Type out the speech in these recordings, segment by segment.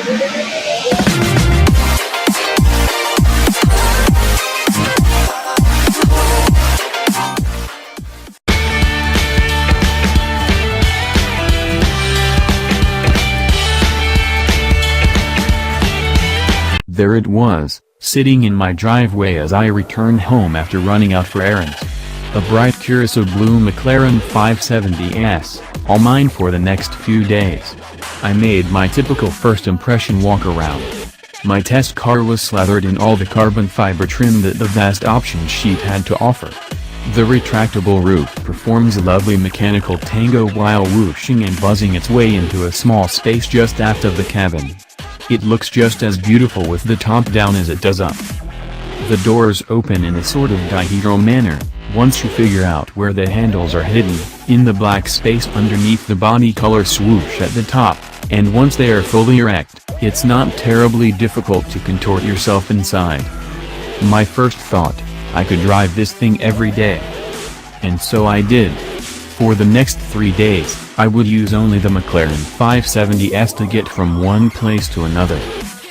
There it was, sitting in my driveway as I returned home after running out for errands. A bright Curacao blue McLaren 570S, all mine for the next few days. I made my typical first impression walk around. My test car was slathered in all the carbon fiber trim that the vast options sheet had to offer. The retractable roof performs a lovely mechanical tango while whooshing and buzzing its way into a small space just aft of the cabin. It looks just as beautiful with the top down as it does up. The doors open in a sort of dihedral manner, once you figure out where the handles are hidden, in the black space underneath the bodycolor swoosh at the top, and once they are fully erect, it's not terribly difficult to contort yourself inside. My first thought, I could drive this thing every day. And so I did. For the next 3 days, I would use only the McLaren 570S to get from one place to another.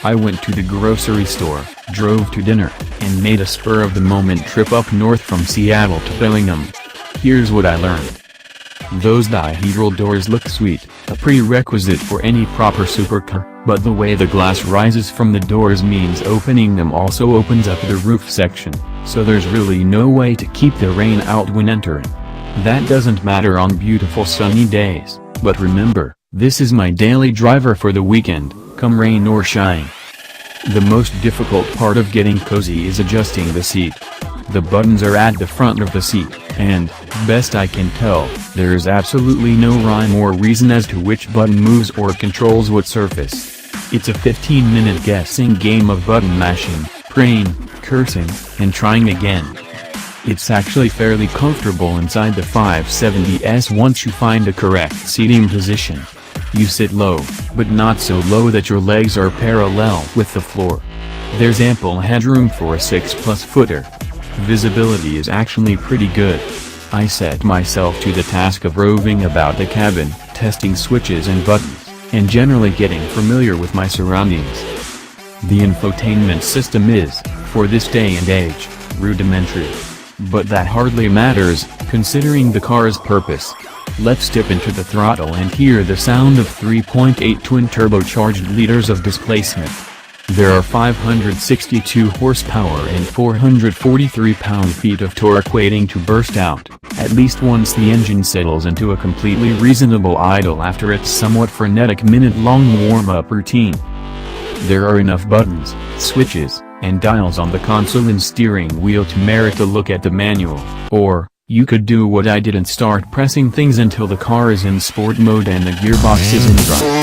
I went to the grocery store, drove to dinner, and made a spur-of-the-moment trip up north from Seattle to Bellingham. Here's what I learned. Those dihedral doors look sweet, a prerequisite for any proper supercar, but the way the glass rises from the doors means opening them also opens up the roof section, so there's really no way to keep the rain out when entering. That doesn't matter on beautiful sunny days, but remember, this is my daily driver for the weekend, come rain or shine. The most difficult part of getting cozy is adjusting the seat. The buttons are at the front of the seat, and, best I can tell, there's absolutely no rhyme or reason as to which button moves or controls what surface. It's a 15-minute guessing game of button mashing, praying, cursing, and trying again. It's actually fairly comfortable inside the 570S once you find a correct seating position. You sit low, but not so low that your legs are parallel with the floor. There's ample headroom for a 6+ footer. Visibility is actually pretty good. I set myself to the task of roving about the cabin, testing switches and buttons, and generally getting familiar with my surroundings. The infotainment system is, for this day and age, rudimentary. But that hardly matters, considering the car's purpose. Let's step into the throttle and hear the sound of 3.8 twin-turbocharged liters of displacement. There are 562 horsepower and 443 pound-feet of torque waiting to burst out, at least once the engine settles into a completely reasonable idle after its somewhat frenetic minute-long warm-up routine. There are enough buttons, switches, and dials on the console and steering wheel to merit a look at the manual, or, you could do what I did and start pressing things until the car is in sport mode and the gearbox is in drive.